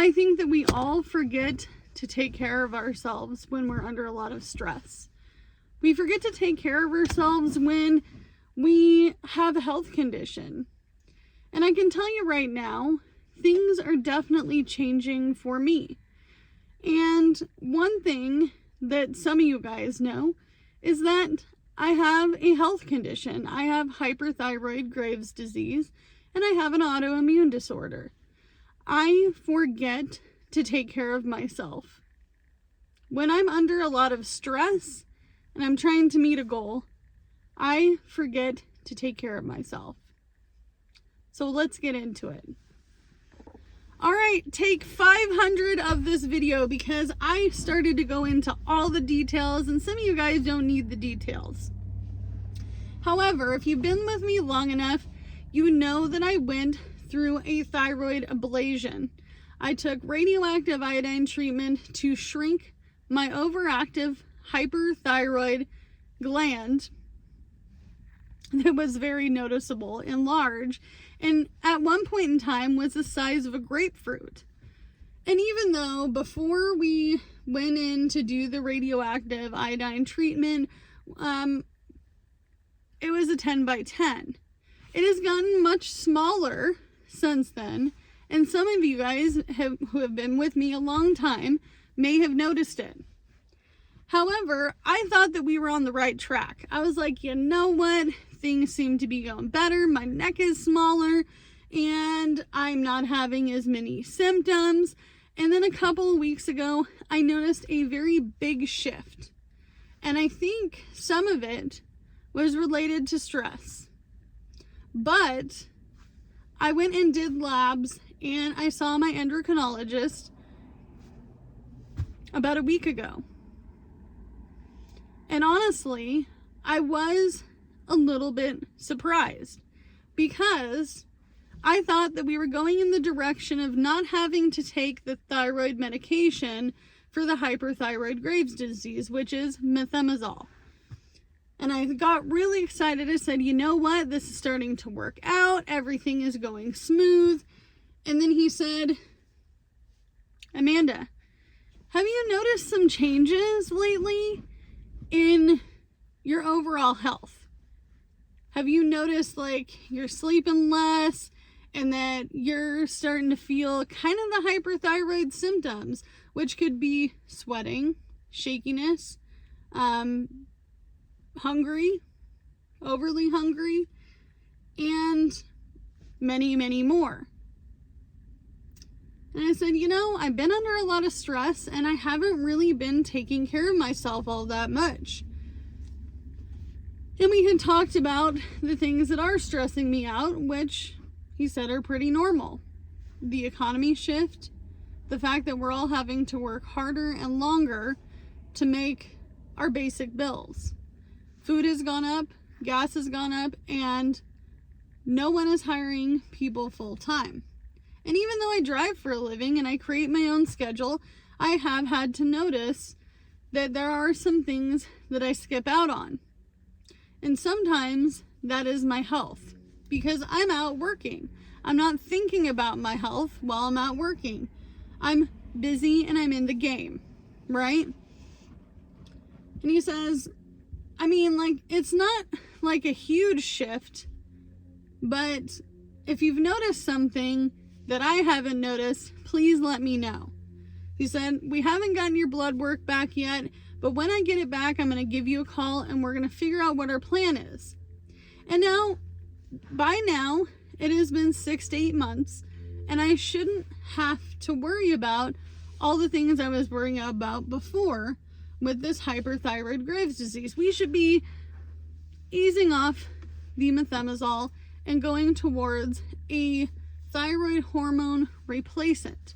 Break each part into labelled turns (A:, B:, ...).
A: I think that we all forget to take care of ourselves when we're under a lot of stress. We forget to take care of ourselves when we have a health condition. And I can tell you right now, things are definitely changing for me. And one thing that some of you guys know is that I have a health condition. I have hyperthyroid Graves' disease, and I have an autoimmune disorder. I forget to take care of myself. When I'm under a lot of stress and I'm trying to meet a goal, I forget to take care of myself. So let's get into it. All right, take 500 of this video because I started to go into all the details and some of you guys don't need the details. However, if you've been with me long enough, you know that I went through a thyroid ablation. I took radioactive iodine treatment to shrink my overactive hyperthyroid gland that was very noticeable and large, and at one point in time was the size of a grapefruit. And even though before we went in to do the radioactive iodine treatment, it was a 10 by 10. It has gotten much smaller since then, and some of you guys who have been with me a long time may have noticed it. However, I thought that we were on the right track. I was like, you know what? Things seem to be going better. My neck is smaller and I'm not having as many symptoms. And then a couple of weeks ago, I noticed a very big shift. And I think some of it was related to stress. But I went and did labs and I saw my endocrinologist about a week ago. And honestly, I was a little bit surprised because I thought that we were going in the direction of not having to take the thyroid medication for the hyperthyroid Graves' disease, which is methimazole. And I got really excited. I said, you know what? This is starting to work out. Everything is going smooth. And then he said, Amanda, have you noticed some changes lately in your overall health? Have you noticed like you're sleeping less and that you're starting to feel kind of the hyperthyroid symptoms, which could be sweating, shakiness, hungry, overly hungry, and many, many more. And I said, you know, I've been under a lot of stress and I haven't really been taking care of myself all that much. And we had talked about the things that are stressing me out, which he said are pretty normal. The economy shift, the fact that we're all having to work harder and longer to make our basic bills. Food has gone up, gas has gone up, and no one is hiring people full time. And even though I drive for a living and I create my own schedule, I have had to notice that there are some things that I skip out on. And sometimes that is my health because I'm out working. I'm not thinking about my health while I'm out working. I'm busy and I'm in the game, right? And he says, I mean, like, it's not like a huge shift, but if you've noticed something that I haven't noticed, please let me know. He said, we haven't gotten your blood work back yet, but when I get it back, I'm going to give you a call and we're going to figure out what our plan is. And now, by now, it has been 6 to 8 months and I shouldn't have to worry about all the things I was worrying about before with this hyperthyroid Graves' disease. We should be easing off the methimazole and going towards a thyroid hormone replacement.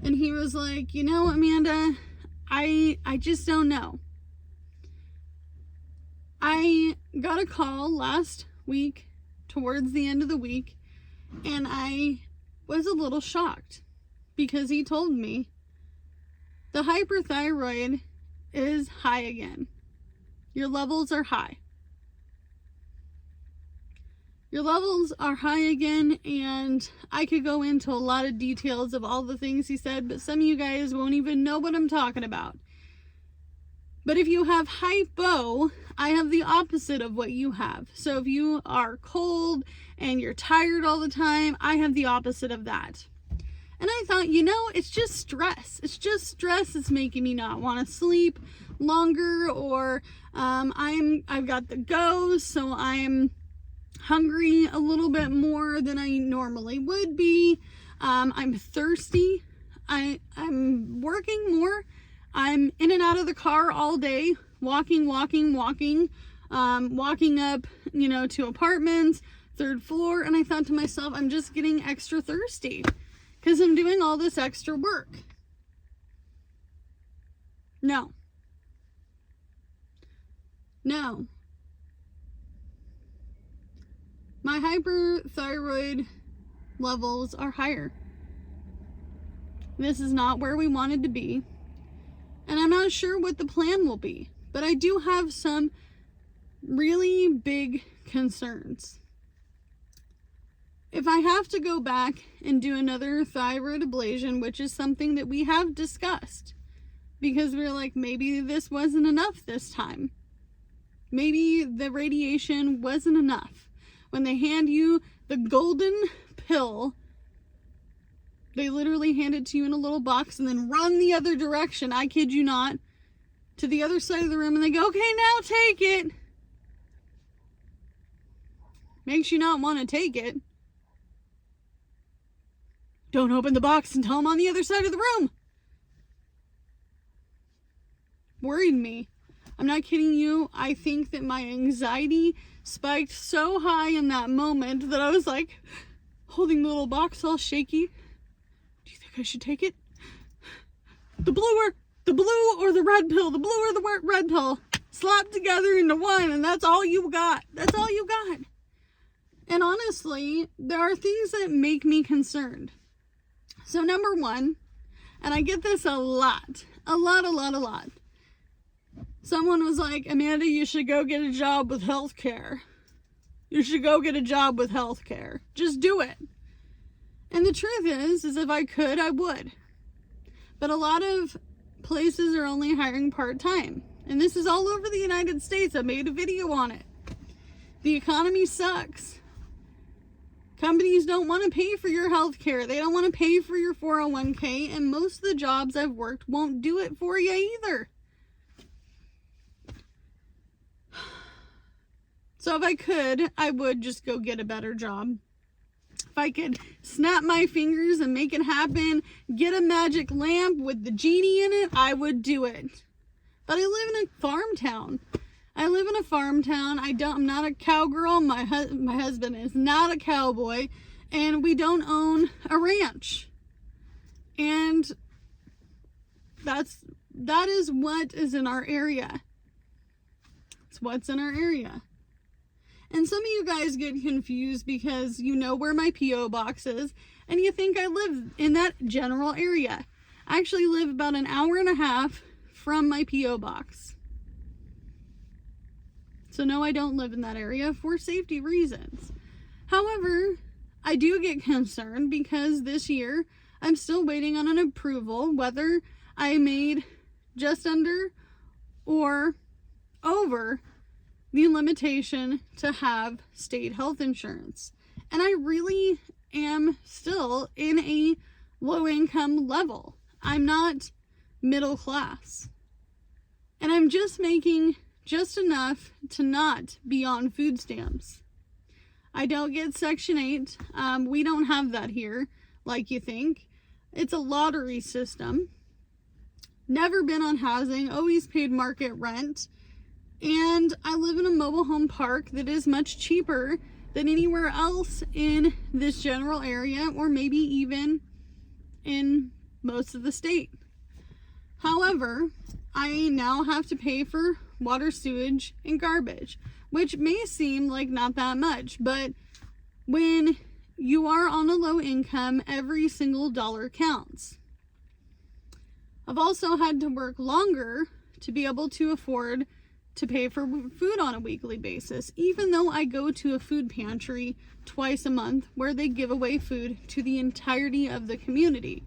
A: And he was like, you know, Amanda, I just don't know. I got a call last week towards the end of the week and I was a little shocked because he told me the hyperthyroid is high again. Your levels are high. your levels are high again, and I could go into a lot of details of all the things he said, but some of you guys won't even know what I'm talking about. But if you have hypo, I have the opposite of what you have. So if you are cold and you're tired all the time, I have the opposite of that. And I thought, it's just stress. It's just stress that's making me not want to sleep longer, or I've got the go, so I'm hungry a little bit more than I normally would be. I'm thirsty. I'm working more. I'm in and out of the car all day, walking up, to apartments, 3rd floor. And I thought to myself, I'm just getting extra thirsty because I'm doing all this extra work. No. My hyperthyroid levels are higher. This is not where we wanted to be. And I'm not sure what the plan will be. But I do have some really big concerns. If I have to go back and do another thyroid ablation, which is something that we have discussed, because we're like, maybe this wasn't enough this time. Maybe the radiation wasn't enough. When they hand you the golden pill, they literally hand it to you in a little box and then run the other direction, I kid you not, to the other side of the room, and they go, okay, now take it. Makes you not want to take it. Don't open the box until I'm on the other side of the room. Worried me. I'm not kidding you. I think that my anxiety spiked so high in that moment that I was like holding the little box all shaky. Do you think I should take it? The blue or the red pill, the blue or the red pill, slapped together into one, and that's all you got. That's all you got. And honestly, there are things that make me concerned. So number one, and I get this a lot. Someone was like, Amanda, you should go get a job with healthcare. You should go get a job with healthcare. Just do it. And the truth is if I could, I would. But a lot of places are only hiring part-time. And this is all over the United States. I made a video on it. The economy sucks. Companies don't want to pay for your health care. They don't want to pay for your 401k. And most of the jobs I've worked won't do it for you either. So if I could, I would just go get a better job. If I could snap my fingers and make it happen, get a magic lamp with the genie in it, I would do it. But I live in a farm town. I'm not a cowgirl. My husband is not a cowboy, and we don't own a ranch. And that is what is in our area. It's what's in our area. And some of you guys get confused because you know where my P.O. box is, and you think I live in that general area. I actually live about an hour and a half from my P.O. box. So no, I don't live in that area for safety reasons. However, I do get concerned because this year I'm still waiting on an approval whether I made just under or over the limitation to have state health insurance. And I really am still in a low income level. I'm not middle class. And I'm just making just enough to not be on food stamps. I don't get Section 8. We don't have that here like you think. It's a lottery system. Never been on housing, always paid market rent. And I live in a mobile home park that is much cheaper than anywhere else in this general area, or maybe even in most of the state. However, I now have to pay for water, sewage, and garbage, which may seem like not that much, but when you are on a low income, every single dollar counts. I've also had to work longer to be able to afford to pay for food on a weekly basis, even though I go to a food pantry twice a month where they give away food to the entirety of the community.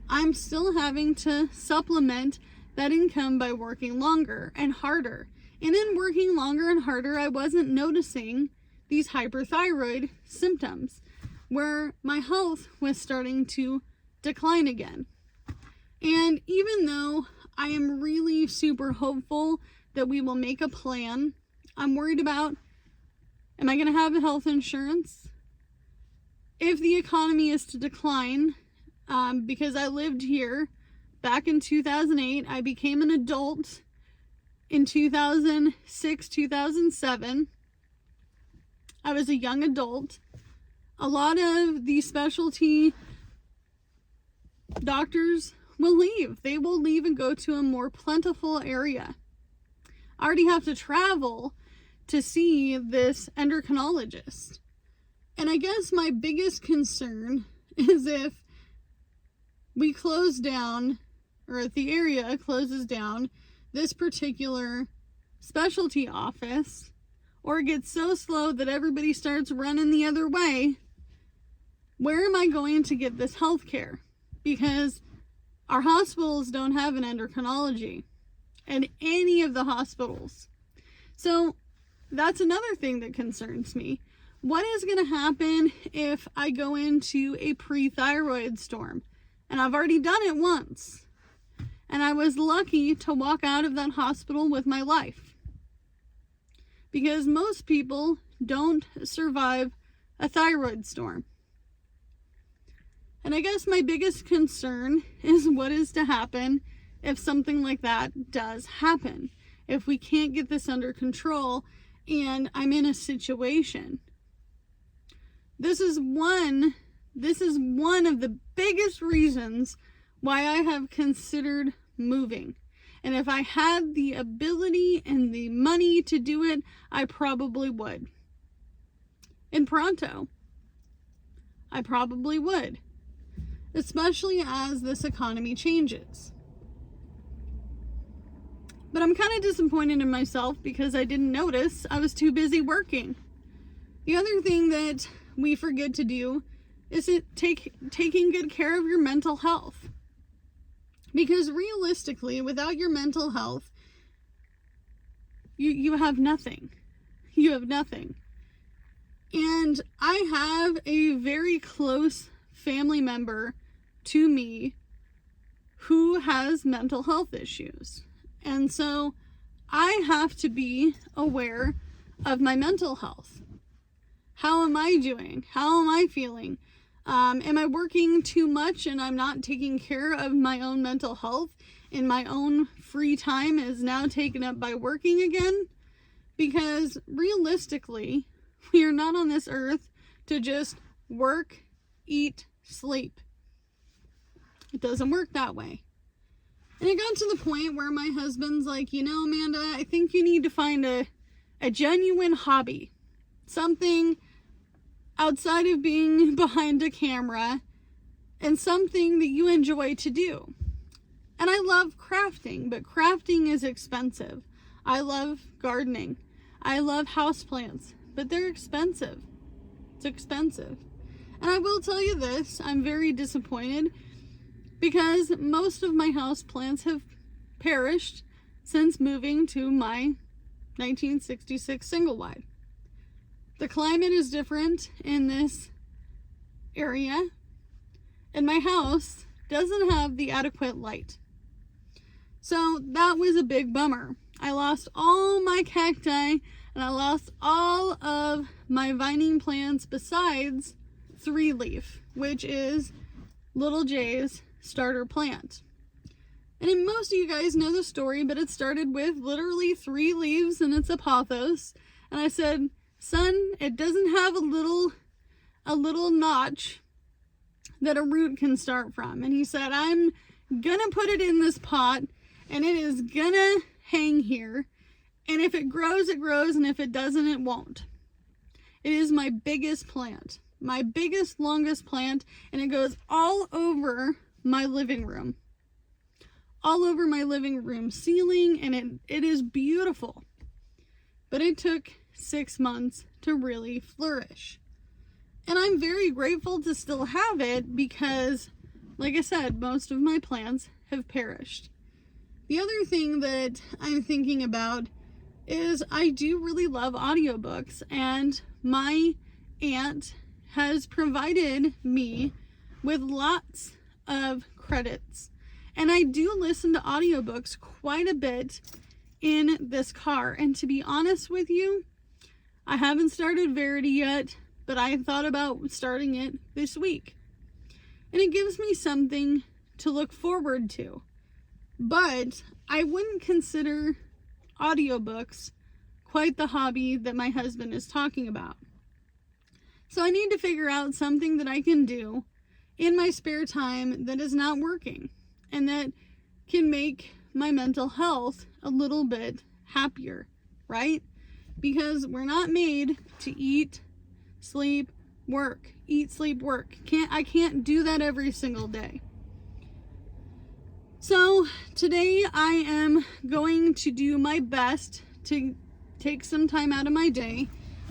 A: I'm still having to supplement that income by working longer and harder. And in working longer and harder, I wasn't noticing these hyperthyroid symptoms where my health was starting to decline again. And even though I am really super hopeful that we will make a plan, I'm worried about, am I going to have health insurance? If the economy is to decline, because I lived here back in 2008, I became an adult in 2006, 2007. I was a young adult. A lot of the specialty doctors will leave. They will leave and go to a more plentiful area. I already have to travel to see this endocrinologist. And I guess my biggest concern is if we close down, or if the area closes down this particular specialty office, or it gets so slow that everybody starts running the other way, where am I going to get this health care? Because our hospitals don't have an endocrinology in any of the hospitals. So that's another thing that concerns me. What is going to happen if I go into a pre-thyroid storm? And I've already done it once. And I was lucky to walk out of that hospital with my life. Because most people don't survive a thyroid storm. And I guess my biggest concern is what is to happen if something like that does happen. If we can't get this under control and I'm in a situation. This is one of the biggest reasons why I have considered moving. And if I had the ability and the money to do it, I probably would. In pronto. I probably would. Especially as this economy changes. But I'm kind of disappointed in myself because I didn't notice. I was too busy working. The other thing that we forget to do is taking good care of your mental health. Because realistically, without your mental health, you have nothing. You have nothing. And I have a very close family member to me who has mental health issues. And so I have to be aware of my mental health. How am I doing? How am I feeling? Am I working too much and I'm not taking care of my own mental health and my own free time is now taken up by working again? Because realistically, we are not on this earth to just work, eat, sleep. It doesn't work that way. And it got to the point where my husband's like, you know, Amanda, I think you need to find a genuine hobby. Something outside of being behind a camera and something that you enjoy to do. And I love crafting, but crafting is expensive. I love gardening. I love houseplants, but they're expensive. It's expensive. And I will tell you this, I'm very disappointed because most of my houseplants have perished since moving to my 1966 single wide. The climate is different in this area, and my house doesn't have the adequate light. So that was a big bummer. I lost all my cacti and I lost all of my vining plants besides 3-leaf, which is Little Jay's starter plant. And most of you guys know the story, but it started with literally 3 leaves and it's a pothos. And I said, son, it doesn't have a little notch that a root can start from. And he said, I'm gonna put it in this pot and it is gonna hang here. And if it grows, it grows. And if it doesn't, it won't. It is my biggest plant, my biggest, longest plant. And it goes all over my living room, all over my living room ceiling. And it is beautiful. but it took 6 months to really flourish. And I'm very grateful to still have it because, like I said, most of my plants have perished. The other thing that I'm thinking about is I do really love audiobooks, and my aunt has provided me with lots of credits. And I do listen to audiobooks quite a bit in this car. And to be honest with you, I haven't started Verity yet, but I thought about starting it this week. And it gives me something to look forward to. But I wouldn't consider audiobooks quite the hobby that my husband is talking about. So I need to figure out something that I can do in my spare time that is not working and that can make my mental health a little bit happier, right? Because we're not made to eat, sleep, work. Eat, sleep, work. I can't do that every single day. So today I am going to do my best to take some time out of my day,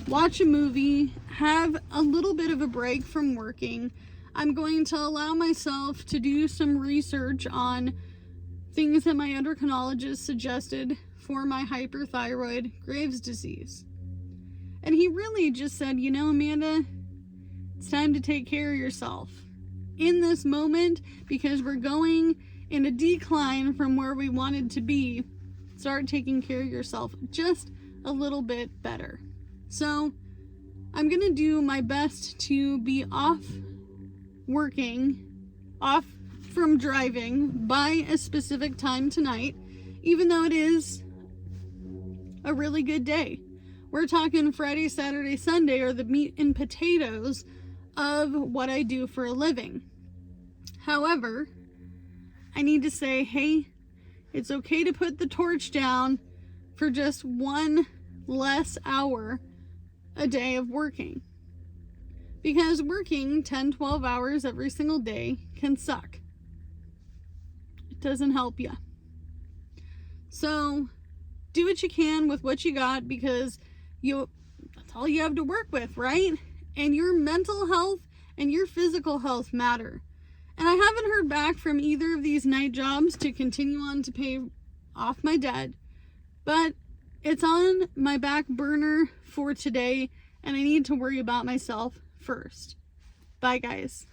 A: watch a movie, have a little bit of a break from working. I'm going to allow myself to do some research on things that my endocrinologist suggested for my hyperthyroid Graves' disease. And he really just said, you know, Amanda, it's time to take care of yourself in this moment because we're going in a decline from where we wanted to be. Start taking care of yourself just a little bit better. So I'm going to do my best to be off working, off from driving by a specific time tonight, even though it is a really good day. We're talking Friday, Saturday, Sunday are the meat and potatoes of what I do for a living. However, I need to say, hey, it's okay to put the torch down for just one less hour a day of working. Because working 10, 12 hours every single day can suck. It doesn't help you. So do what you can with what you got because that's all you have to work with, right? And your mental health and your physical health matter. And I haven't heard back from either of these night jobs to continue on to pay off my debt, but it's on my back burner for today, and I need to worry about myself first. Bye, guys.